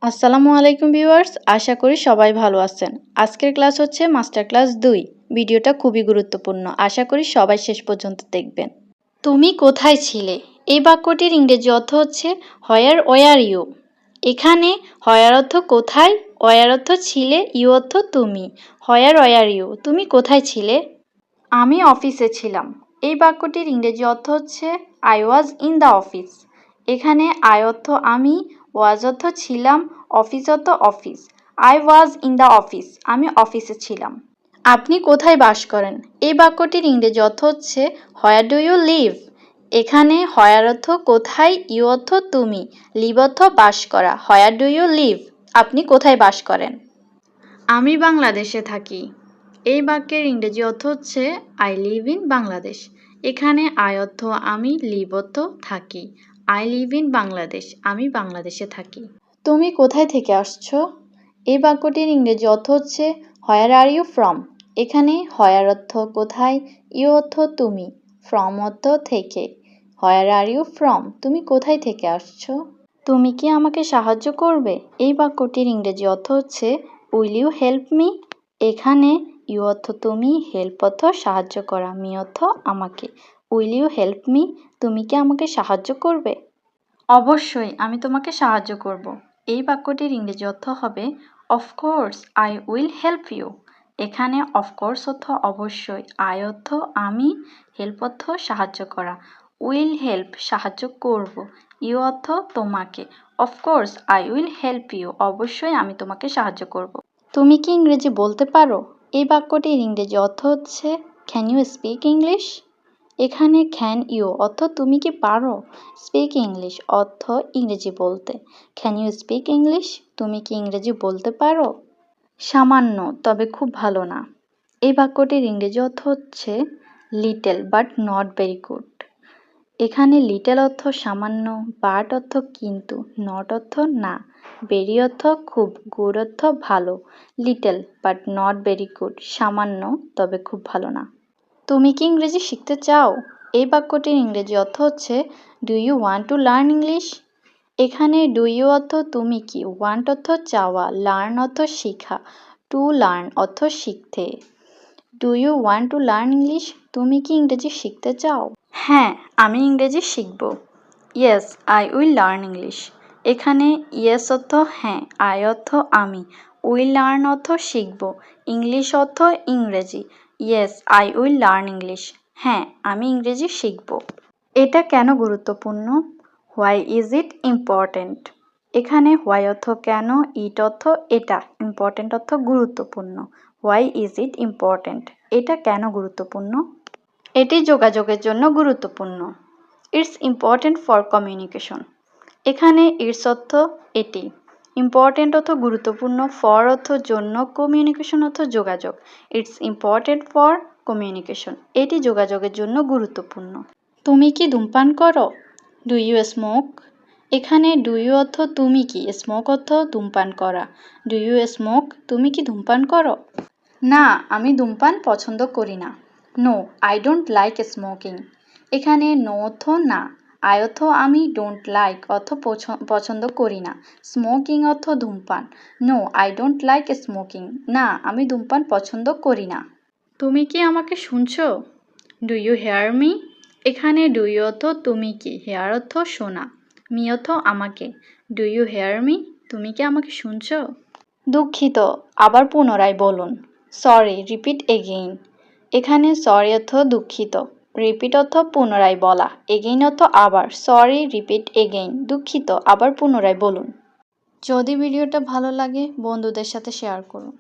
আসসালামু আলাইকুম ভিউয়ার্স, আশা করি সবাই ভালো আছেন। আজকের ক্লাস হচ্ছে মাস্টার ক্লাস 2। ভিডিওটা খুবই গুরুত্বপূর্ণ, আশা করি সবাই শেষ পর্যন্ত দেখবেন। তুমি কোথায় ছিলে? এই বাক্যটির ইংরেজি অর্থ হচ্ছে হোয়ার ওয়ার ইউ। এখানে হোয়ার অর্থ কোথায়, ওয়ার অর্থ ছিলে, ইউ অর্থ তুমি। হোয়ার ওয়ার ইউ, তুমি কোথায় ছিলে? আমি অফিসে ছিলাম। এই বাক্যটির ইংরেজি অর্থ হচ্ছে I was in the office. এখানে আই অর্থ আমি, ওয়াজ অর্থ ছিলাম, অফিস অর্থ office. I was in the office, আমি অফিসে ছিলাম। আপনি কোথায় বাস করেন? এই বাক্যটির ইংরেজি অর্থ হচ্ছে হোয়ার ডু ইউ লিভ। এখানে হোয়ার অর্থ কোথায়, ইউ অর্থ তুমি, লিভ অর্থ বাস করা। হোয়ার ডু ইউ লিভ, আপনি কোথায় বাস করেন? আমি বাংলাদেশে থাকি। এই বাক্যের ইংরেজি অর্থ হচ্ছে আই লিভ ইন বাংলাদেশ। এখানে আই অর্থ আমি, লিভ অর্থ থাকি। আই লিভ ইন বাংলাদেশ, আমি বাংলাদেশে থাকি। তুমি কোথায় থেকে আসছো? এই বাক্যটির ইংরেজি অর্থ হচ্ছে হোয়ার আর ইউ ফ্রম। এখানে হোয়ার অর্থ কোথায়, ইউ অর্থ তুমি, ফ্রম অর্থ থেকে। হোয়ার আর ইউ ফ্রম, তুমি কোথায় থেকে আসছো? তুমি কি আমাকে সাহায্য করবে? এই বাক্যটির ইংরেজি অর্থ হচ্ছে উইল ইউ হেল্প মি। এখানে ইউ অর্থ তুমি, হেল্প অর্থ সাহায্য করা, মি অর্থ আমাকে। উইল ইউ হেল্প মি, তুমি কি আমাকে সাহায্য করবে? অবশ্যই আমি তোমাকে সাহায্য করব। এই বাক্যটির ইংরেজি অর্থ হবে of course I will help you. এখানে অফকোর্স অর্থ অবশ্যই, আই অর্থ আমি, হেল্প অর্থ সাহায্য করা, উইল হেল্প সাহায্য করব, ইউ অর্থ তোমাকে। Of course I will help you, অবশ্যই আমি তোমাকে সাহায্য করব। তুমি কি ইংরেজি বলতে পারো? এই বাক্যটির ইংরেজি অর্থ হচ্ছে ক্যান ইউ স্পিক ইংলিশ। এখানে ক্যান ইউ অর্থ তুমি কি পারো, স্পিক ইংলিশ অর্থ ইংরেজি বলতে। ক্যান ইউ স্পিক ইংলিশ, তুমি কি ইংরেজি বলতে পারো? সামান্য তবে খুব ভালো না। এই বাক্যটির ইংরেজি অর্থ হচ্ছে little but not very good. এখানে লিটল অর্থ সামান্য, বাট অর্থ কিন্তু, নট অর্থ না, ভেরি অর্থ খুব, গুড অর্থ ভালো। Little but not very good, সামান্য তবে খুব ভালো না। তুমি কি ইংরেজি শিখতে চাও? এই বাক্যটির ইংরেজি অর্থ হচ্ছে do you want to learn English. এখানে ডু ইউ অর্থ তুমি কি, ওয়ান্ট অর্থ চাওয়া, লার্ন অর্থ শিখা, টু লার্ন অর্থ শিখতে। Do you want to learn English, তুমি কি ইংরেজি শিখতে চাও? হ্যাঁ, আমি ইংরেজি শিখব। Yes I will learn English. এখানে ইয়েস অর্থ হ্যাঁ, আই অর্থ আমি, উইল লার্ন অর্থ শিখব, ইংলিশ অর্থ ইংরেজি। Yes I will learn English, হ্যাঁ আমি ইংরেজি শিখব। এটা কেন গুরুত্বপূর্ণ? Why is it important. এখানে হোয়াই অর্থ কেন, ইট অর্থ এটা, ইম্পর্ট্যান্ট অর্থ গুরুত্বপূর্ণ। হোয়াই ইজ ইট ইম্পর্ট্যান্ট, এটা কেন গুরুত্বপূর্ণ? এটি যোগাযোগের জন্য গুরুত্বপূর্ণ। It's important for communication. এখানে ইটস অর্থ এটি, ইম্পর্ট্যান্ট অর্থ গুরুত্বপূর্ণ, ফর অর্থ জন্য, কমিউনিকেশন অর্থ যোগাযোগ। ইটস ইম্পর্ট্যান্ট ফর কমিউনিকেশন, এটি যোগাযোগের জন্য গুরুত্বপূর্ণ। তুমি কি ধূমপান করো? Do you smoke. এখানে ডু ইউ অর্থ তুমি কি, স্মোক অর্থ ধূমপান করা। ডু ইউ স্মোক, তুমি কি ধূমপান করো? না, আমি ধূমপান পছন্দ করি না। No I don't like smoking. এখানে নো অর্থ না, আই অর্থ আমি, ডোন্ট লাইক অর্থ পছন্দ করি না, স্মোকিং অর্থ ধূমপান। No I don't like smoking, না আমি ধূমপান পছন্দ করি না। তুমি কি আমাকে শুনছো? Do you hear me. এখানে ডু ইউ অর্থ তুমি কি, হেয়ার অর্থ শোনা, মি অর্থ আমাকে। ডু ইউ হেয়ার মি, তুমি কি আমাকে শুনছো? দুঃখিত, আবার পুনরায় বলুন। Sorry repeat again. এখানে সরি অর্থ দুঃখিত, রিপিট অর্থ পুনরায় বলা, এগেইন অর্থ আবার। সরি রিপিট এগেইন, দুঃখিত আবার পুনরায় বলুন। যদি ভিডিওটা ভালো লাগে বন্ধুদের সাথে শেয়ার করুন।